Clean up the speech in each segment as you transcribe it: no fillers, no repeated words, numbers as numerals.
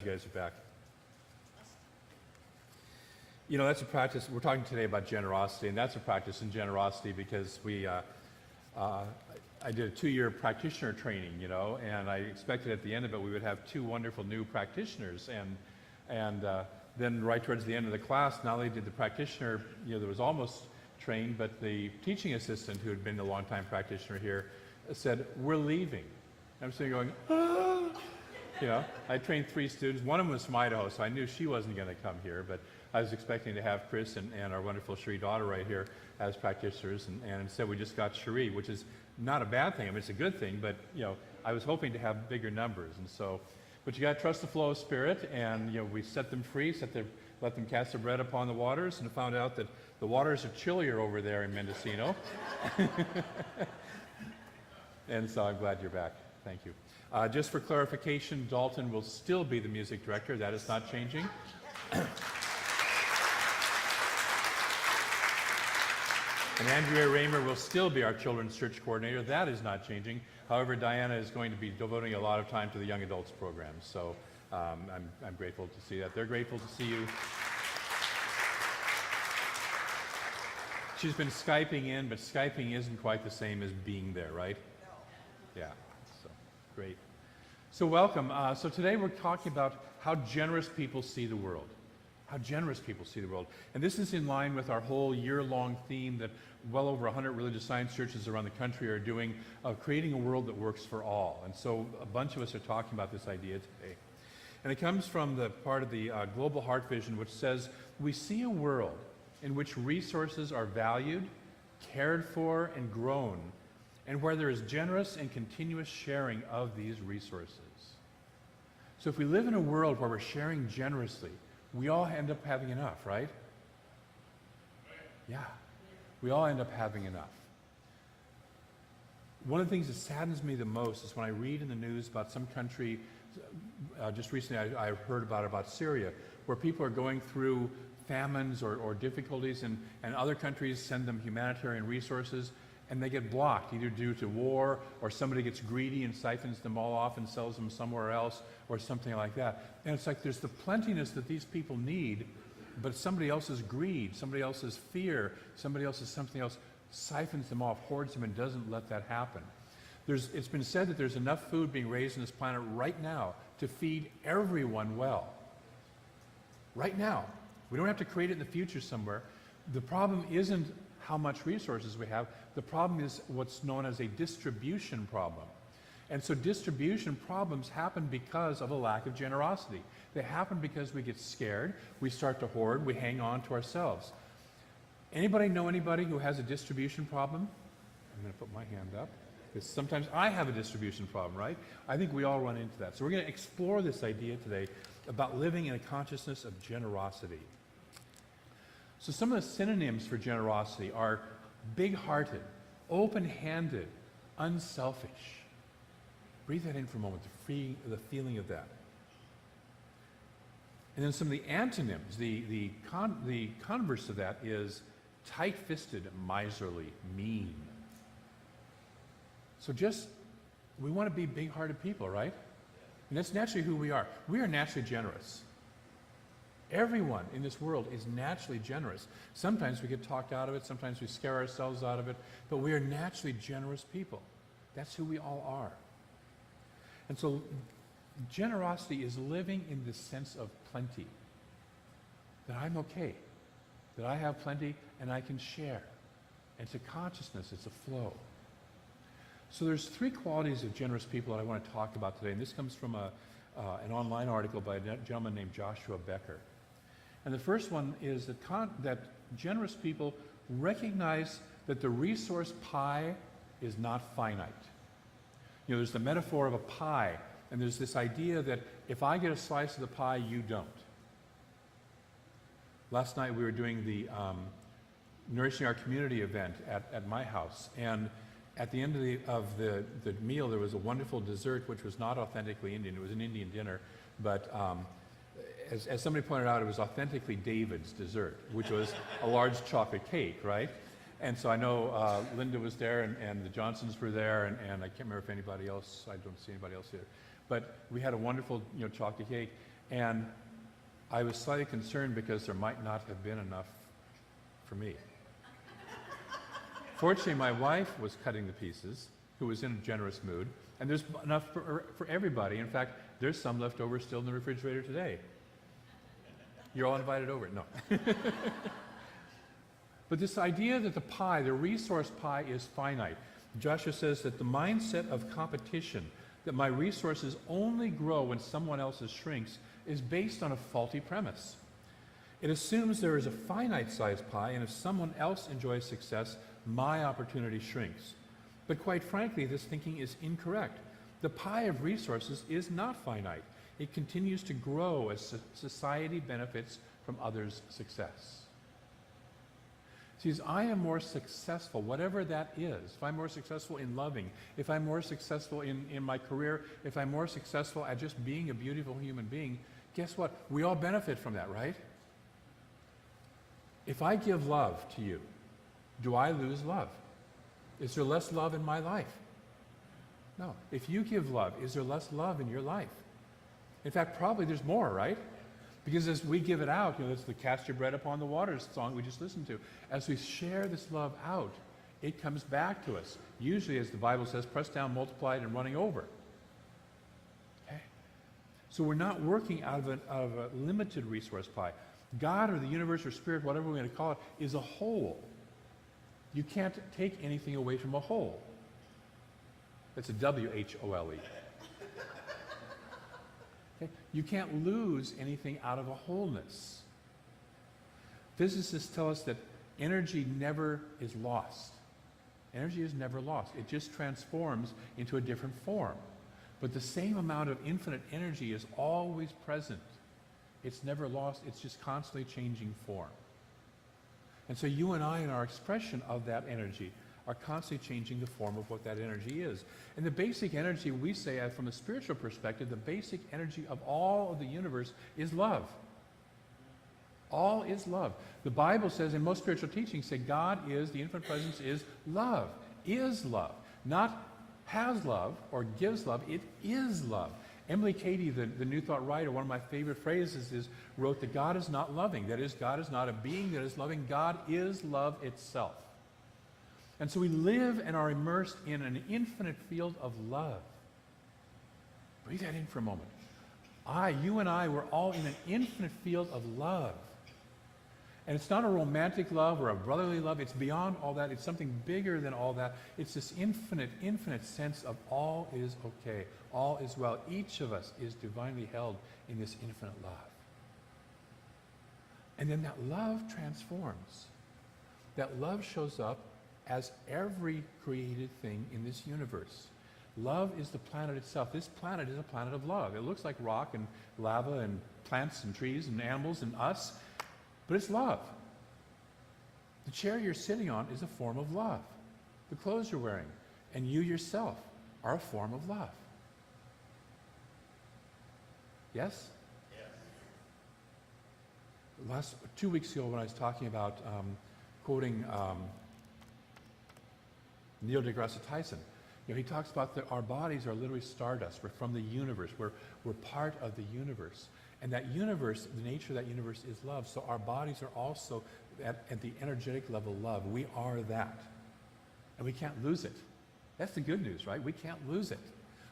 You guys are back. You know, that's a practice. We're talking today about generosity, and that's a practice in generosity because I did a 2-year practitioner training, you know, and I expected at the end of it we would have 2 wonderful new practitioners, and then right towards the end of the class, not only did the practitioner, you know, that was almost trained, but the teaching assistant who had been a long-time practitioner here said, "We're leaving." I'm sitting going, "Ah." You know, I trained 3 students. One of them was from Idaho, so I knew she wasn't going to come here, but I was expecting to have Chris and our wonderful Cherie daughter right here as practitioners, and instead we just got Cherie, which is not a bad thing. I mean, it's a good thing, but, you know, I was hoping to have bigger numbers, and so, but you got to trust the flow of Spirit, and, you know, we set them free, let them cast their bread upon the waters, and found out that the waters are chillier over there in Mendocino. And so I'm glad you're back. Thank you. Just for clarification, Dalton will still be the music director. That is not changing. And Andrea Raymer will still be our children's church coordinator. That is not changing. However, Diana is going to be devoting a lot of time to the young adults program. So I'm grateful to see that. They're grateful to see you. She's been Skyping in, but Skyping isn't quite the same as being there, right? Yeah. So great. So welcome. So today we're talking about how generous people see the world. How generous people see the world. And this is in line with our whole year-long theme that well over 100 religious science churches around the country are doing of creating a world that works for all. And so a bunch of us are talking about this idea today. And it comes from the part of the Global Heart Vision, which says, we see a world in which resources are valued, cared for, and grown, and where there is generous and continuous sharing of these resources. So if we live in a world where we're sharing generously, we all end up having enough, right? Yeah, we all end up having enough. One of the things that saddens me the most is when I read in the news about some country, just recently I heard about Syria, where people are going through famines or difficulties, and other countries send them humanitarian resources, and they get blocked, either due to war, or somebody gets greedy and siphons them all off and sells them somewhere else, or something like that. And it's like there's the plentiness that these people need, but somebody else's greed, somebody else's fear, somebody else's something else siphons them off, hoards them, and doesn't let that happen. It's been said that there's enough food being raised on this planet right now to feed everyone well. Right now. We don't have to create it in the future somewhere. The problem isn't how much resources we have. The problem is what's known as a distribution problem. And so distribution problems happen because of a lack of generosity. They happen because we get scared, we start to hoard, we hang on to ourselves. Anybody know anybody who has a distribution problem? I'm going to put my hand up, because sometimes I have a distribution problem, right? I think we all run into that. So we're going to explore this idea today about living in a consciousness of generosity. So some of the synonyms for generosity are big-hearted, open-handed, unselfish. Breathe that in for a moment, the feeling of that. And then some of the antonyms, the converse of that is tight-fisted, miserly, mean. So we want to be big-hearted people, right? And that's naturally who we are. We are naturally generous. Everyone in this world is naturally generous. Sometimes we get talked out of it, sometimes we scare ourselves out of it, but we are naturally generous people. That's who we all are. And so generosity is living in the sense of plenty. That I'm okay, that I have plenty and I can share. And it's a consciousness, it's a flow. So there's 3 qualities of generous people that I want to talk about today, and this comes from an online article by a gentleman named Joshua Becker. And the first one is that generous people recognize that the resource pie is not finite. You know, there's the metaphor of a pie, and there's this idea that if I get a slice of the pie, you don't. Last night we were doing the Nourishing Our Community event at my house, and at the end of the meal there was a wonderful dessert which was not authentically Indian. It was an Indian dinner, but as somebody pointed out, it was authentically David's dessert, which was a large chocolate cake, right? And so I know Linda was there, and the Johnsons were there, and I can't remember if anybody else, I don't see anybody else here. But we had a wonderful chocolate cake. And I was slightly concerned because there might not have been enough for me. Fortunately, my wife was cutting the pieces, who was in a generous mood, and there's enough for everybody. In fact, there's some left over still in the refrigerator today. You're all invited over. No. But this idea that the pie, the resource pie, is finite. Joshua says that the mindset of competition, that my resources only grow when someone else's shrinks, is based on a faulty premise. It assumes there is a finite-sized pie, and if someone else enjoys success, my opportunity shrinks. But quite frankly, this thinking is incorrect. The pie of resources is not finite. It continues to grow as society benefits from others' success. See, as I am more successful, whatever that is, if I'm more successful in loving, if I'm more successful in my career, if I'm more successful at just being a beautiful human being, guess what? We all benefit from that, right? If I give love to you, do I lose love? Is there less love in my life? No. If you give love, is there less love in your life? In fact, probably there's more, right? Because as we give it out, it's the cast your bread upon the waters song we just listened to. As we share this love out, it comes back to us. Usually, as the Bible says, pressed down, multiplied, and running over. Okay? So we're not working out of a limited resource pie. God or the universe or spirit, whatever we're going to call it, is a whole. You can't take anything away from a whole. That's a W-H-O-L-E. Okay? You can't lose anything out of a wholeness. Physicists tell us that energy never is lost. Energy is never lost. It just transforms into a different form. But the same amount of infinite energy is always present. It's never lost. It's just constantly changing form. And so you and I, in our expression of that energy, are constantly changing the form of what that energy is. And the basic energy, we say, from a spiritual perspective, the basic energy of all of the universe is love. All is love. The Bible says, in most spiritual teachings, say God is, the infinite presence is love. Is love. Not has love or gives love. It is love. Emily Cady, the New Thought writer, one of my favorite phrases is, wrote that God is not loving. That is, God is not a being that is loving. God is love itself. And so we live and are immersed in an infinite field of love. Breathe that in for a moment. You and I, we're all in an infinite field of love. And it's not a romantic love or a brotherly love. It's beyond all that. It's something bigger than all that. It's this infinite, infinite sense of all is okay. All is well. Each of us is divinely held in this infinite love. And then that love transforms. That love shows up as every created thing in this universe. Love is the planet itself. This planet is a planet of love. It looks like rock and lava and plants and trees and animals and us, but it's love. The chair you're sitting on is a form of love. The clothes you're wearing and you yourself are a form of love. Yes? Yes. 2 weeks ago when I was talking about quoting Neil deGrasse Tyson, he talks about that our bodies are literally stardust. We're from the universe. We're part of the universe. And that universe, the nature of that universe is love. So our bodies are also, at the energetic level, love. We are that. And we can't lose it. That's the good news, right? We can't lose it.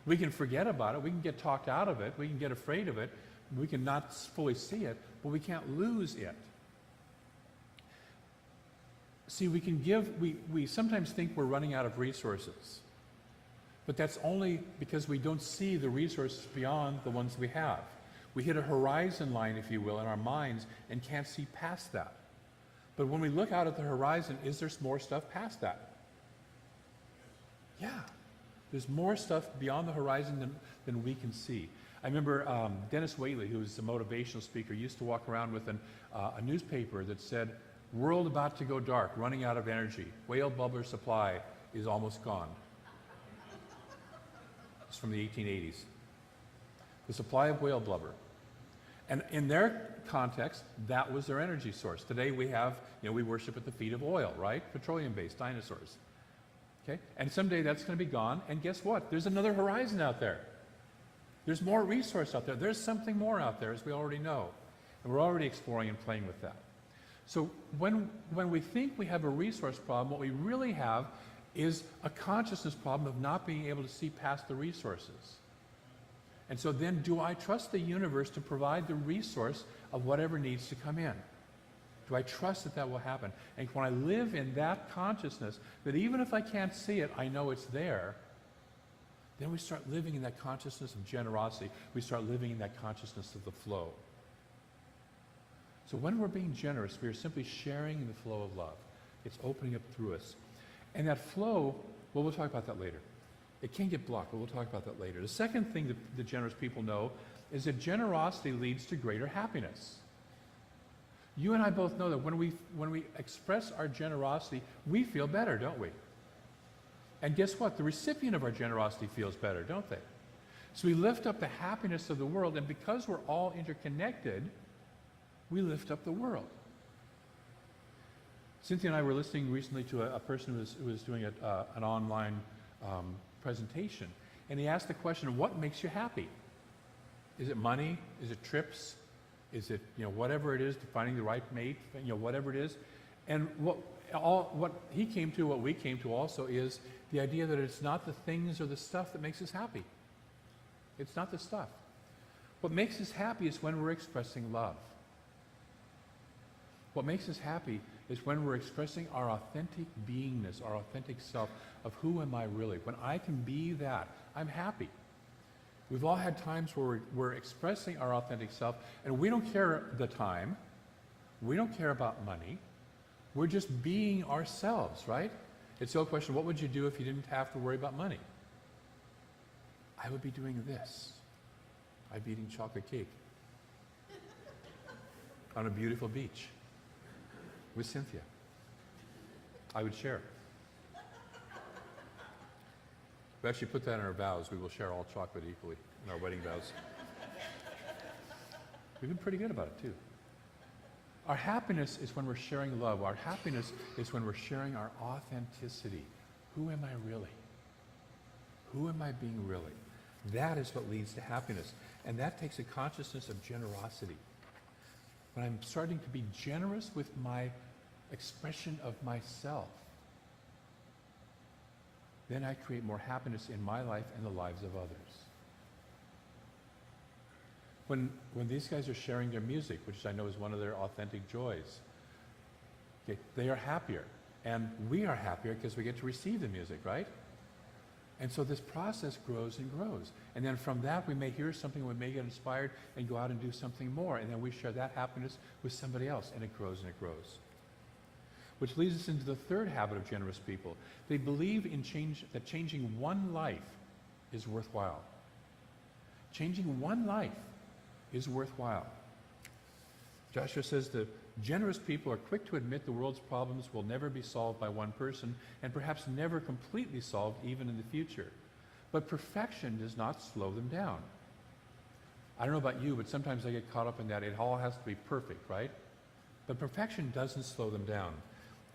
We can forget about it. We can get talked out of it. We can get afraid of it. We can not fully see it, but we can't lose it. See, we sometimes think we're running out of resources. But that's only because we don't see the resources beyond the ones we have. We hit a horizon line, if you will, in our minds and can't see past that. But when we look out at the horizon, is there more stuff past that? Yeah. There's more stuff beyond the horizon than we can see. I remember Dennis Waitley, who was a motivational speaker, used to walk around with a newspaper that said, "World about to go dark, running out of energy. Whale blubber supply is almost gone." It's from the 1880s. The supply of whale blubber. And in their context, that was their energy source. Today we have, we worship at the feet of oil, right? Petroleum-based dinosaurs. Okay? And someday that's going to be gone, and guess what? There's another horizon out there. There's more resource out there. There's something more out there, as we already know. And we're already exploring and playing with that. So when we think we have a resource problem, what we really have is a consciousness problem of not being able to see past the resources. And so then, do I trust the universe to provide the resource of whatever needs to come in? Do I trust that that will happen? And when I live in that consciousness, that even if I can't see it, I know it's there, then we start living in that consciousness of generosity. We start living in that consciousness of the flow. So when we're being generous, we are simply sharing the flow of love. It's opening up through us. And that flow, well, we'll talk about that later. It can get blocked, but we'll talk about that later. The second thing that the generous people know is that generosity leads to greater happiness. You and I both know that when we express our generosity, we feel better, don't we? And guess what? The recipient of our generosity feels better, don't they? So we lift up the happiness of the world, and because we're all interconnected, we lift up the world. Cynthia and I were listening recently to a person who was doing an online presentation, and he asked the question, what makes you happy? Is it money? Is it trips? Is it, whatever it is, finding the right mate, whatever it is? And what he came to, what we came to also, is the idea that it's not the things or the stuff that makes us happy. It's not the stuff. What makes us happy is when we're expressing love. What makes us happy is when we're expressing our authentic beingness, our authentic self of who am I really. When I can be that, I'm happy. We've all had times where we're expressing our authentic self, and we don't care the time. We don't care about money. We're just being ourselves, right? It's the old question, what would you do if you didn't have to worry about money? I would be doing this. I'd be eating chocolate cake on a beautiful beach with Cynthia. I would share. We actually put that in our vows. We will share all chocolate equally in our wedding vows. We've been pretty good about it, too. Our happiness is when we're sharing love. Our happiness is when we're sharing our authenticity. Who am I really? Who am I being really? That is what leads to happiness. And that takes a consciousness of generosity. When I'm starting to be generous with my expression of myself, then I create more happiness in my life and the lives of others. When these guys are sharing their music, which I know is one of their authentic joys, okay, they are happier. And we are happier because we get to receive the music, right? And so this process grows and grows. And then from that, we may hear something, we may get inspired and go out and do something more. And then we share that happiness with somebody else, and it grows and it grows. Which leads us into the third habit of generous people. They believe in that changing one life is worthwhile. Changing one life is worthwhile. Joshua says the generous people are quick to admit the world's problems will never be solved by one person, and perhaps never completely solved even in the future. But perfection does not slow them down. I don't know about you, but sometimes I get caught up in that. It all has to be perfect, right? But perfection doesn't slow them down.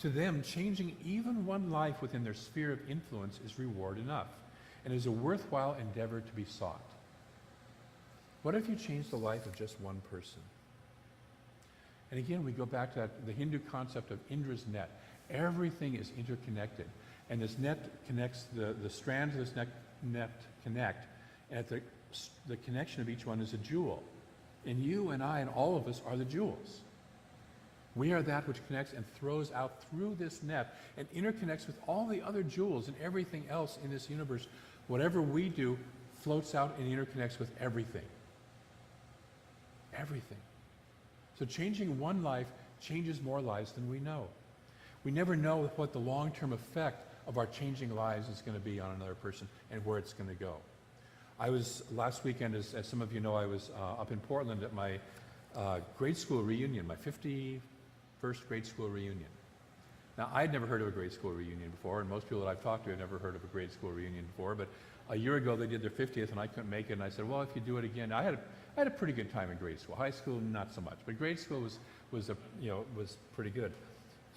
To them, changing even one life within their sphere of influence is reward enough, and is a worthwhile endeavor to be sought. What if you change the life of just one person? And again, we go back to the Hindu concept of Indra's net. Everything is interconnected, and this net connects, the strands of this net connect, and at the connection of each one is a jewel. And you and I and all of us are the jewels. We are that which connects and throws out through this net and interconnects with all the other jewels and everything else in this universe. Whatever we do floats out and interconnects with everything. Everything. So changing one life changes more lives than we know. We never know what the long-term effect of our changing lives is going to be on another person and where it's going to go. I was, last weekend, as some of you know, I was up in Portland at my grade school reunion, my 51st grade school reunion. Now, I'd never heard of a grade school reunion before, and most people that I've talked to had never heard of a grade school reunion before, but a year ago they did their 50th and I couldn't make it, and I said, well, if you do it again, I had a pretty good time in grade school. High school, not so much, but grade school was pretty good.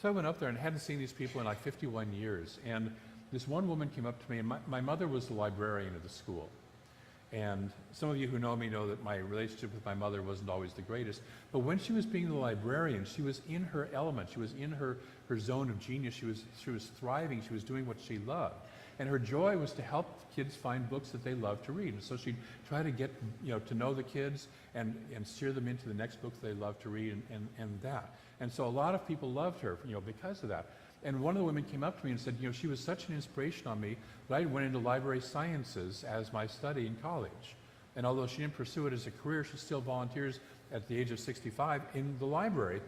So I went up there and hadn't seen these people in like 51 years, and this one woman came up to me, and my mother was the librarian of the school. And some of you who know me know that my relationship with my mother wasn't always the greatest. But when she was being the librarian, she was in her element. She was in her zone of genius. She was thriving. She was doing what she loved. And her joy was to help kids find books that they loved to read. And so she'd try to get, to know the kids and steer them into the next book they loved to read and that. And so a lot of people loved her, because of that. And one of the women came up to me and said, she was such an inspiration on me that I went into library sciences as my study in college. And although she didn't pursue it as a career, she still volunteers at the age of 65 in the library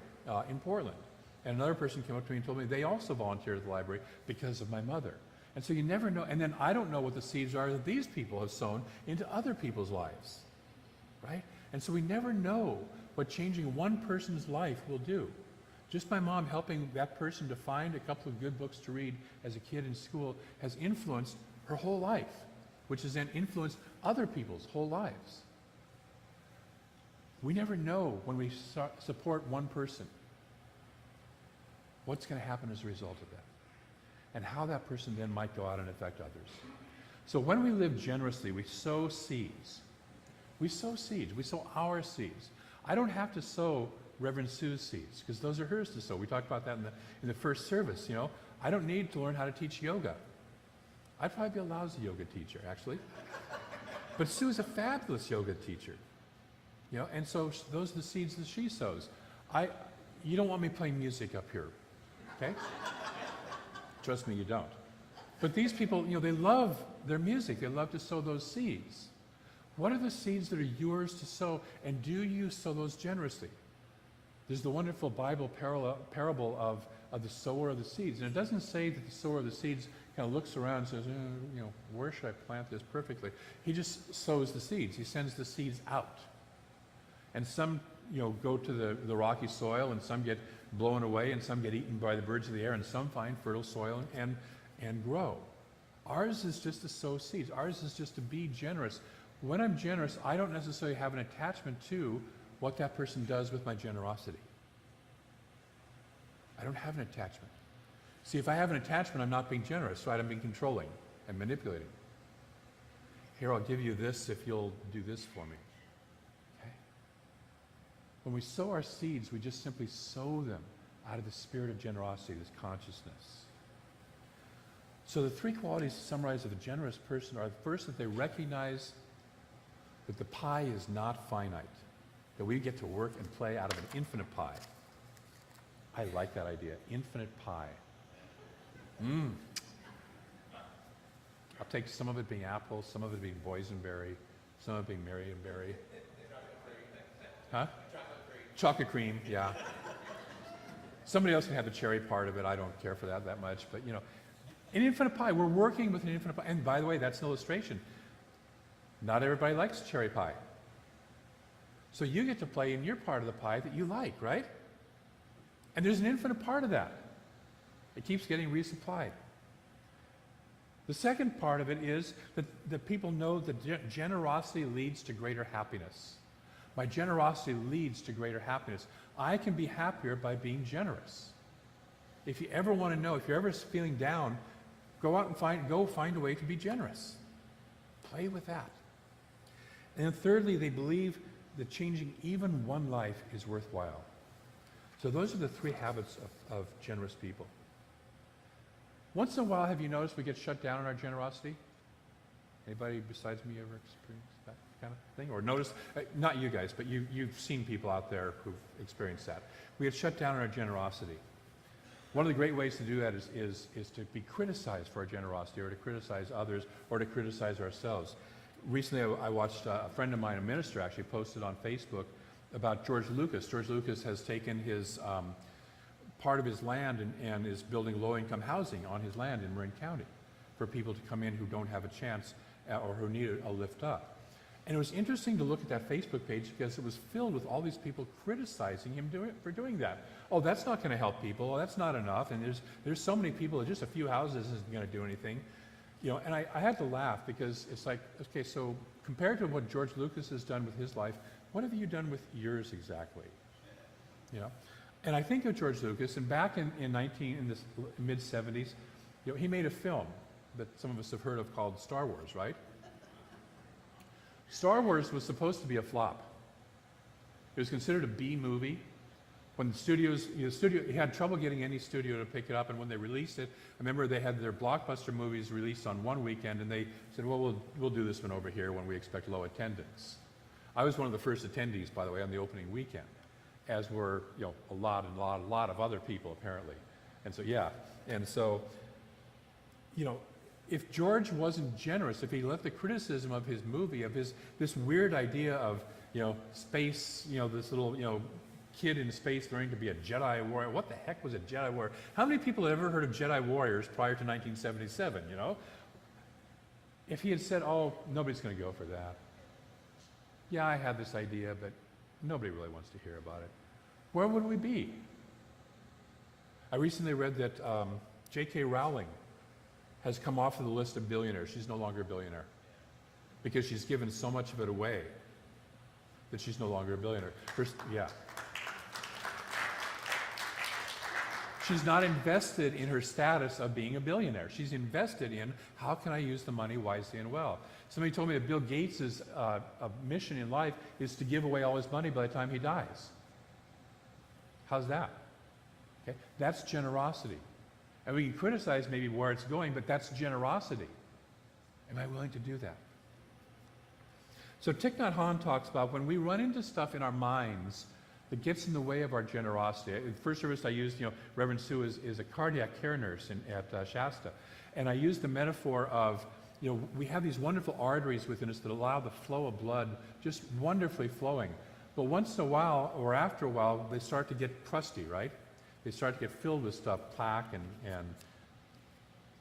in Portland. And another person came up to me and told me they also volunteered at the library because of my mother. And so you never know. And then I don't know what the seeds are that these people have sown into other people's lives, right? And so we never know what changing one person's life will do. Just my mom helping that person to find a couple of good books to read as a kid in school has influenced her whole life, which has then influenced other people's whole lives. We never know when we support one person what's going to happen as a result of that, and how that person then might go out and affect others. So when we live generously, we sow seeds. We sow seeds. We sow our seeds. I don't have to sow Reverend Sue's seeds, because those are hers to sow. We talked about that in the first service. I don't need to learn how to teach yoga. I'd probably be a lousy yoga teacher, actually. But Sue's a fabulous yoga teacher. And so those are the seeds that she sows. You don't want me playing music up here, okay? Trust me, you don't. But these people, they love their music. They love to sow those seeds. What are the seeds that are yours to sow, and do you sow those generously? There's the wonderful Bible parable of the sower of the seeds. And it doesn't say that the sower of the seeds kind of looks around and says, where should I plant this perfectly? He just sows the seeds. He sends the seeds out. And some, go to the rocky soil, and some get blown away, and some get eaten by the birds of the air, and some find fertile soil and grow. Ours is just to sow seeds. Ours is just to be generous. When I'm generous, I don't necessarily have an attachment to what that person does with my generosity. I don't have an attachment. See, if I have an attachment, I'm not being generous, right? I'm being controlling and manipulating. Here, I'll give you this if you'll do this for me. Okay? When we sow our seeds, we just simply sow them out of the spirit of generosity, this consciousness. So the three qualities summarized of a generous person are, first, that they recognize that the pie is not finite, that we get to work and play out of an infinite pie. I like that idea, infinite pie. I'll take some of it being apple, some of it being boysenberry, some of it being marionberry. Huh? Chocolate cream, yeah. Somebody else can have the cherry part of it. I don't care for that much, but an infinite pie. We're working with an infinite pie. And by the way, that's an illustration. Not everybody likes cherry pie. So you get to play in your part of the pie that you like, right? And there's an infinite part of that. It keeps getting resupplied. The second part of it is that people know that generosity leads to greater happiness. My generosity leads to greater happiness. I can be happier by being generous. If you ever want to know, if you're ever feeling down, go out and find a way to be generous. Play with that. And then thirdly, they believe that changing even one life is worthwhile. So those are the three habits of generous people. Once in a while, have you noticed we get shut down in our generosity? Anybody besides me ever experienced that kind of thing? Or notice, not you guys, but you've seen people out there who've experienced that. We get shut down in our generosity. One of the great ways to do that is to be criticized for our generosity, or to criticize others, or to criticize ourselves. Recently, I watched a friend of mine, a minister, actually posted on Facebook about George Lucas. George Lucas has taken his part of his land and is building low-income housing on his land in Marin County for people to come in who don't have a chance or who need a lift up. And it was interesting to look at that Facebook page because it was filled with all these people criticizing him for doing that. Oh, that's not going to help people. Oh, that's not enough. And there's so many people that just a few houses isn't going to do anything. And I had to laugh because it's like, okay, so compared to what George Lucas has done with his life, what have you done with yours exactly? And I think of George Lucas, and back in the mid-70s, he made a film that some of us have heard of called Star Wars, right? Star Wars was supposed to be a flop. It was considered a B movie. When the studios, he had trouble getting any studio to pick it up, and when they released it, I remember they had their blockbuster movies released on one weekend, and they said, well, we'll do this one over here when we expect low attendance. I was one of the first attendees, by the way, on the opening weekend, as were, a lot of other people, apparently. And so, if George wasn't generous, if he let the criticism of his movie, of this weird idea of, space, this little, kid in space learning to be a Jedi warrior. What the heck was a Jedi warrior? How many people had ever heard of Jedi warriors prior to 1977, If he had said, oh, nobody's going to go for that. Yeah, I had this idea, but nobody really wants to hear about it. Where would we be? I recently read that J.K. Rowling has come off of the list of billionaires. She's no longer a billionaire because she's given so much of it away that she's no longer a billionaire. She's not invested in her status of being a billionaire. She's invested in how can I use the money wisely and well. Somebody told me that Bill Gates' mission in life is to give away all his money by the time he dies. How's that? Okay? That's generosity. And we can criticize maybe where it's going, but that's generosity. Am I willing to do that? So Thich Nhat Hanh talks about when we run into stuff in our minds that gets in the way of our generosity. In the first service I used, Reverend Sue is a cardiac care nurse at Shasta. And I used the metaphor of, we have these wonderful arteries within us that allow the flow of blood just wonderfully flowing. But once in a while, or after a while, they start to get crusty, right? They start to get filled with stuff, plaque and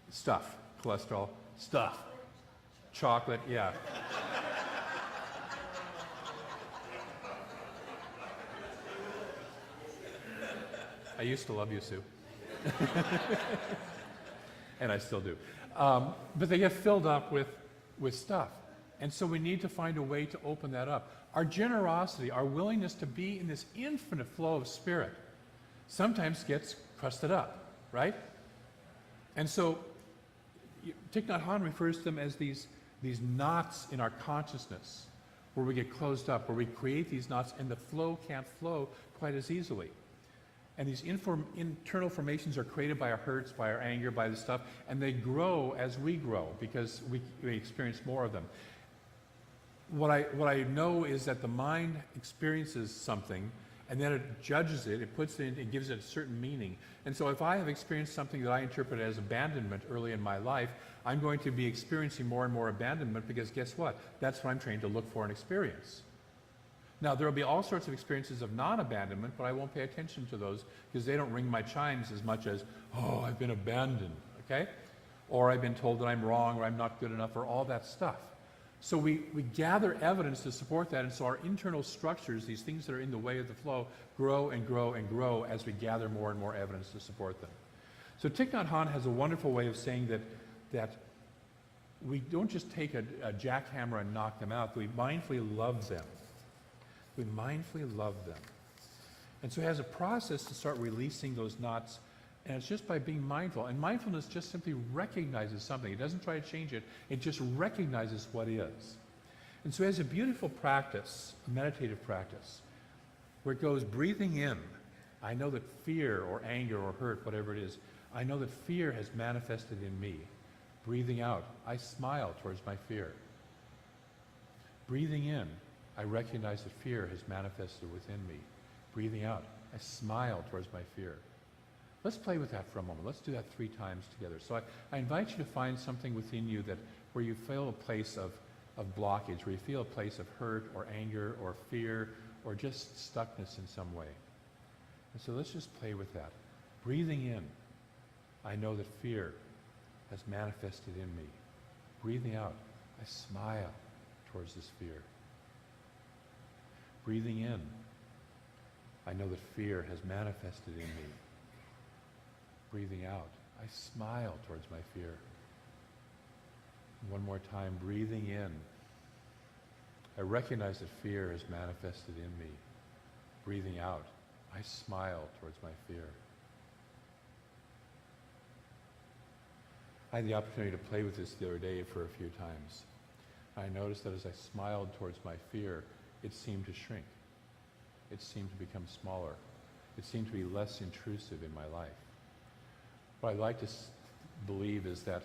stuff, cholesterol, stuff, chocolate, yeah. I used to love you, Sue. And I still do. But they get filled up with stuff. And so we need to find a way to open that up. Our generosity, our willingness to be in this infinite flow of spirit sometimes gets crusted up, right? And so Thich Nhat Hanh refers to them as these knots in our consciousness where we get closed up, where we create these knots and the flow can't flow quite as easily. And these internal formations are created by our hurts, by our anger, by the stuff, and they grow as we grow because we experience more of them. What I know is that the mind experiences something, and then it judges it, it puts it in, it gives it a certain meaning. And so if I have experienced something that I interpret as abandonment early in my life, I'm going to be experiencing more and more abandonment because guess what? That's what I'm trained to look for and experience. Now, there will be all sorts of experiences of non-abandonment, but I won't pay attention to those because they don't ring my chimes as much as, oh, I've been abandoned, okay? Or I've been told that I'm wrong or I'm not good enough or all that stuff. So we gather evidence to support that, and so our internal structures, these things that are in the way of the flow, grow and grow and grow as we gather more and more evidence to support them. So Thich Nhat Hanh has a wonderful way of saying that we don't just take a jackhammer and knock them out, we mindfully love them. We mindfully love them. And so he has a process to start releasing those knots, and it's just by being mindful. And mindfulness just simply recognizes something. It doesn't try to change it. It just recognizes what is. And so he has a beautiful practice, a meditative practice, where it goes breathing in. I know that fear or anger or hurt, whatever it is, I know that fear has manifested in me. Breathing out, I smile towards my fear. Breathing in, I recognize that fear has manifested within me. Breathing out, I smile towards my fear. Let's play with that for a moment. Let's do that 3 times together. So I invite you to find something within you where you feel a place of blockage, where you feel a place of hurt or anger or fear or just stuckness in some way. And so let's just play with that. Breathing in, I know that fear has manifested in me. Breathing out, I smile towards this fear. Breathing in, I know that fear has manifested in me. Breathing out, I smile towards my fear. One more time, breathing in, I recognize that fear has manifested in me. Breathing out, I smile towards my fear. I had the opportunity to play with this the other day for a few times. I noticed that as I smiled towards my fear, it seemed to shrink. It seemed to become smaller. It seemed to be less intrusive in my life. What I'd like to believe is that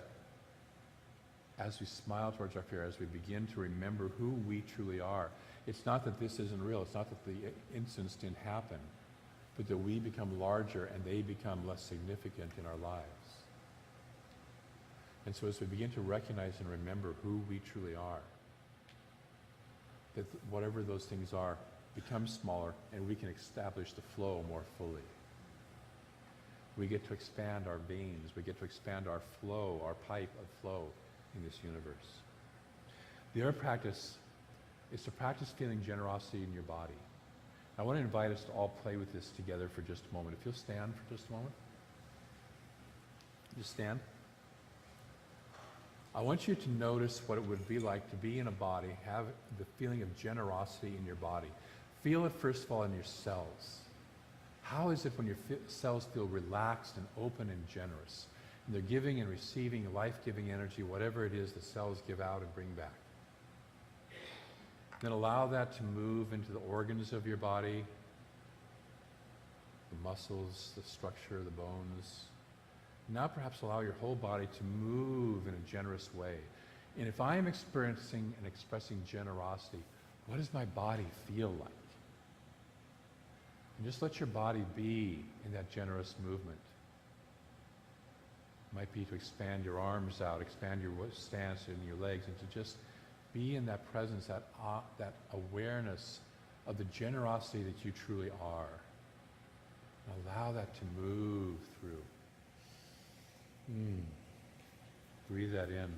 as we smile towards our fear, as we begin to remember who we truly are, it's not that this isn't real, it's not that the incidents didn't happen, but that we become larger and they become less significant in our lives. And so as we begin to recognize and remember who we truly are, that whatever those things are becomes smaller and we can establish the flow more fully. We get to expand our veins, we get to expand our flow, our pipe of flow in this universe. The other practice is to practice feeling generosity in your body. I want to invite us to all play with this together for just a moment. If you'll stand for just a moment. Just stand. I want you to notice what it would be like to be in a body, have the feeling of generosity in your body. Feel it first of all in your cells. How is it when your cells feel relaxed and open and generous? And they're giving and receiving life-giving energy, whatever it is the cells give out and bring back. Then allow that to move into the organs of your body, the muscles, the structure, the bones. Now perhaps allow your whole body to move in a generous way. And if I am experiencing and expressing generosity, what does my body feel like? And just let your body be in that generous movement. It might be to expand your arms out, expand your stance in your legs, and to just be in that presence, that awareness of the generosity that you truly are. And allow that to move through. Breathe that in.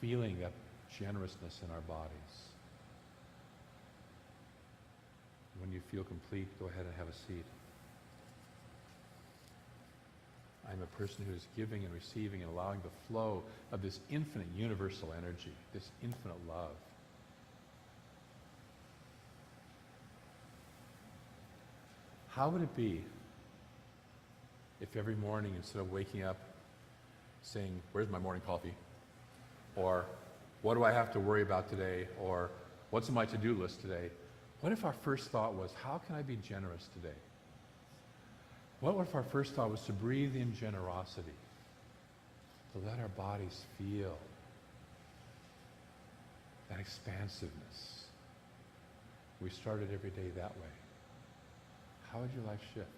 Feeling that generousness in our bodies. When you feel complete, go ahead and have a seat. I'm a person who is giving and receiving and allowing the flow of this infinite universal energy, this infinite love. How would it be if every morning, instead of waking up saying, "Where's my morning coffee?" or "What do I have to worry about today?" or "What's on my to-do list today?" What if our first thought was, how can I be generous today? What if our first thought was to breathe in generosity, to let our bodies feel that expansiveness? We started every day that way. How would your life shift?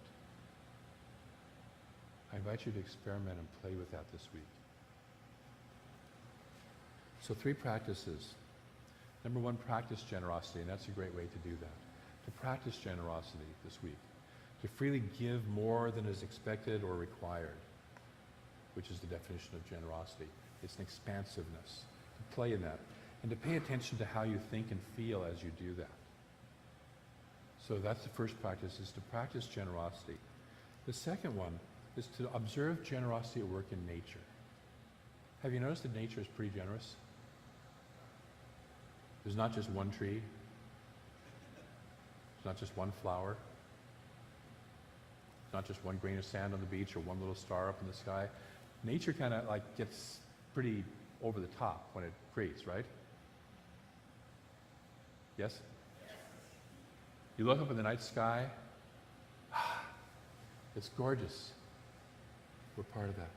I invite you to experiment and play with that this week. So 3 practices. Number 1, practice generosity, and that's a great way to do that. To practice generosity this week. To freely give more than is expected or required, which is the definition of generosity. It's an expansiveness. To play in that. And to pay attention to how you think and feel as you do that. So that's the first practice, is to practice generosity. The second one is to observe generosity at work in nature. Have you noticed that nature is pretty generous? There's not just one tree. There's not just one flower. There's not just one grain of sand on the beach or one little star up in the sky. Nature kind of like gets pretty over the top when it creates, right? Yes? You look up in the night sky, it's gorgeous. We're part of that.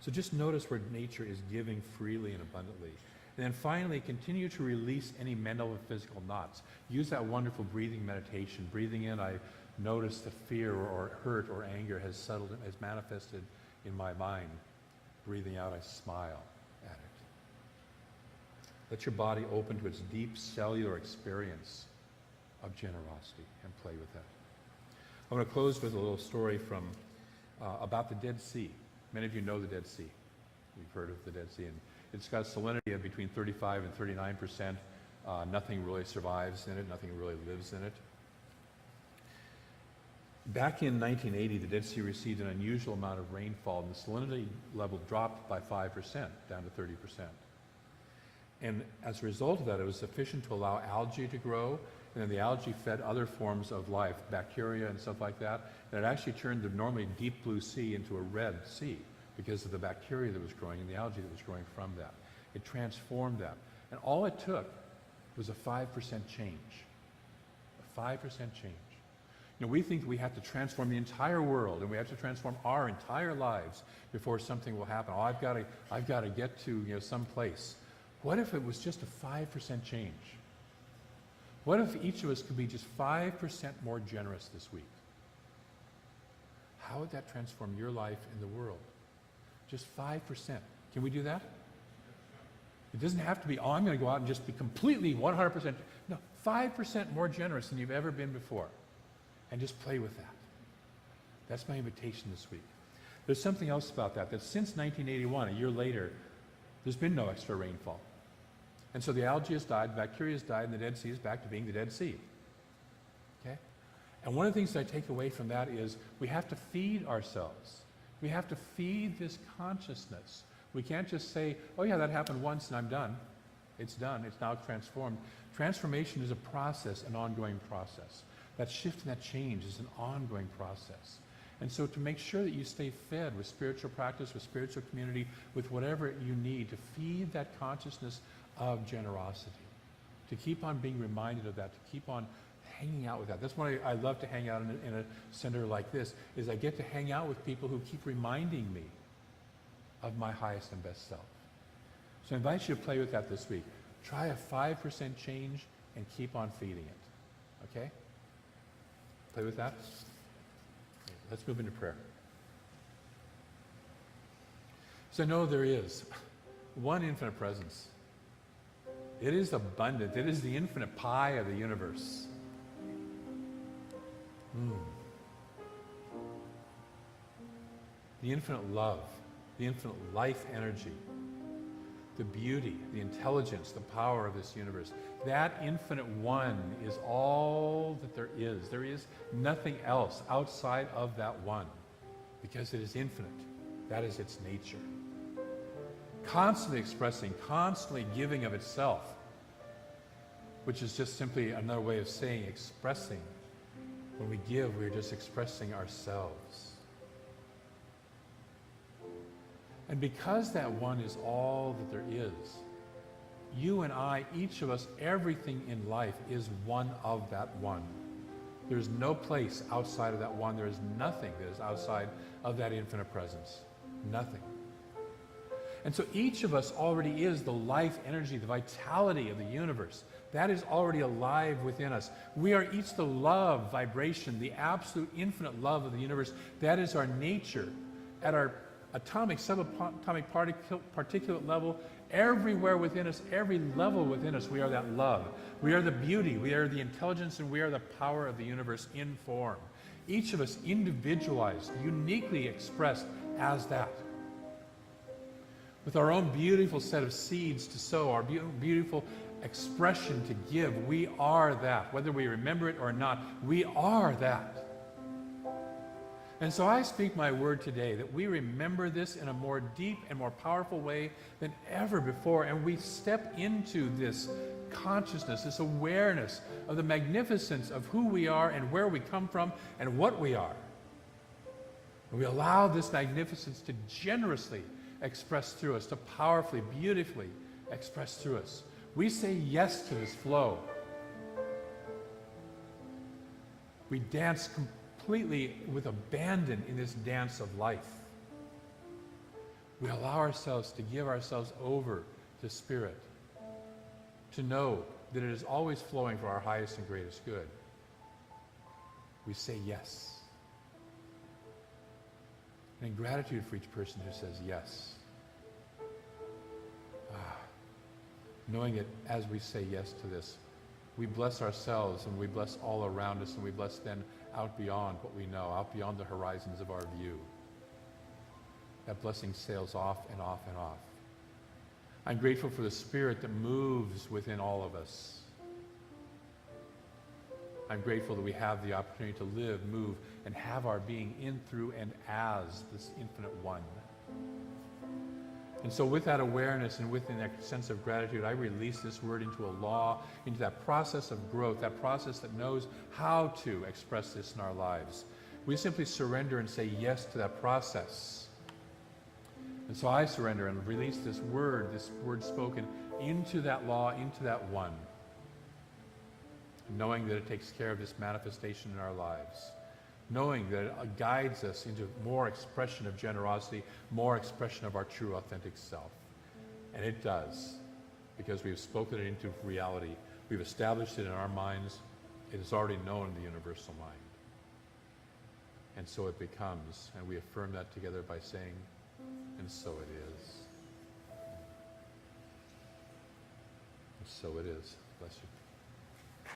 So just notice where nature is giving freely and abundantly. And then finally, continue to release any mental and physical knots. Use that wonderful breathing meditation. Breathing in, I notice the fear or hurt or anger has settled, has manifested in my mind. Breathing out, I smile at it. Let your body open to its deep cellular experience of generosity and play with that. I want to close with a little story from about the Dead Sea. Many of you know the Dead Sea. You've heard of the Dead Sea. And it's got salinity of between 35 and 39%. Nothing really survives in it. Nothing really lives in it. Back in 1980, the Dead Sea received an unusual amount of rainfall, and the salinity level dropped by 5%, down to 30%. And as a result of that, it was sufficient to allow algae to grow, and then the algae fed other forms of life, bacteria and stuff like that, and it actually turned the normally deep blue sea into a red sea, because of the bacteria that was growing and the algae that was growing from that. It transformed that. And all it took was a 5% change. A 5% change. You know, we think we have to transform the entire world and we have to transform our entire lives before something will happen. Oh, I've got to get to, you know, some place. What if it was just a 5% change? What if each of us could be just 5% more generous this week? How would that transform your life in the world? Just 5%. Can we do that? It doesn't have to be, oh, I'm going to go out and just be completely 100%. No, 5% more generous than you've ever been before. And just play with that. That's my invitation this week. There's something else about that since 1981, a year later, there's been no extra rainfall. And so the algae has died, the bacteria has died, and the Dead Sea is back to being the Dead Sea. Okay? And one of the things that I take away from that is we have to feed ourselves. We have to feed this consciousness. We can't just say, oh yeah, that happened once and I'm done. It's done. It's now transformed. Transformation is a process, an ongoing process. That shift and that change is an ongoing process. And so to make sure that you stay fed with spiritual practice, with spiritual community, with whatever you need to feed that consciousness of generosity, to keep on being reminded of that, to keep on hanging out with that. That's why I love to hang out in a center like this, is I get to hang out with people who keep reminding me of my highest and best self. So I invite you to play with that this week. Try a 5% change and keep on feeding it. Okay? Play with that? Let's move into prayer. So I know there is one infinite presence. It is abundant. It is the infinite pie of the universe. The infinite love, the infinite life energy, the beauty, the intelligence, the power of this universe. That infinite one is all that there is. There is nothing else outside of that one because it is infinite. That is its nature. Constantly expressing, constantly giving of itself, which is just simply another way of saying expressing. When we give, we're just expressing ourselves. And because that one is all that there is, you and I, each of us, everything in life is one of that one. There's no place outside of that one. There is nothing that is outside of that infinite presence. Nothing. And so each of us already is the life energy, the vitality of the universe. That is already alive within us. We are each the love vibration, the absolute infinite love of the universe. That is our nature. At our atomic, subatomic particulate level, everywhere within us, every level within us, we are that love. We are the beauty, we are the intelligence, and we are the power of the universe in form. Each of us individualized, uniquely expressed as that. With our own beautiful set of seeds to sow, our beautiful expression to give, we are that. Whether we remember it or not, we are that. And so I speak my word today that we remember this in a more deep and more powerful way than ever before, and we step into this consciousness, this awareness of the magnificence of who we are and where we come from and what we are. And we allow this magnificence to generously express through us, to powerfully, beautifully express through us. We say yes to this flow. We dance completely with abandon in this dance of life. We allow ourselves to give ourselves over to Spirit, to know that it is always flowing for our highest and greatest good. We say yes. And in gratitude for each person who says yes. Knowing that as we say yes to this, we bless ourselves and we bless all around us and we bless then out beyond what we know, out beyond the horizons of our view. That blessing sails off and off and off. I'm grateful for the Spirit that moves within all of us. I'm grateful that we have the opportunity to live, move, and have our being in, through, and as this infinite one. And so with that awareness and within that sense of gratitude, I release this word into a law, into that process of growth, that process that knows how to express this in our lives. We simply surrender and say yes to that process. And so I surrender and release this word spoken into that law, into that one, knowing that it takes care of this manifestation in our lives, knowing that it guides us into more expression of generosity, more expression of our true, authentic self. And it does, because we've spoken it into reality. We've established it in our minds. It is already known in the universal mind. And so it becomes, and we affirm that together by saying, and so it is. And so it is. Bless you.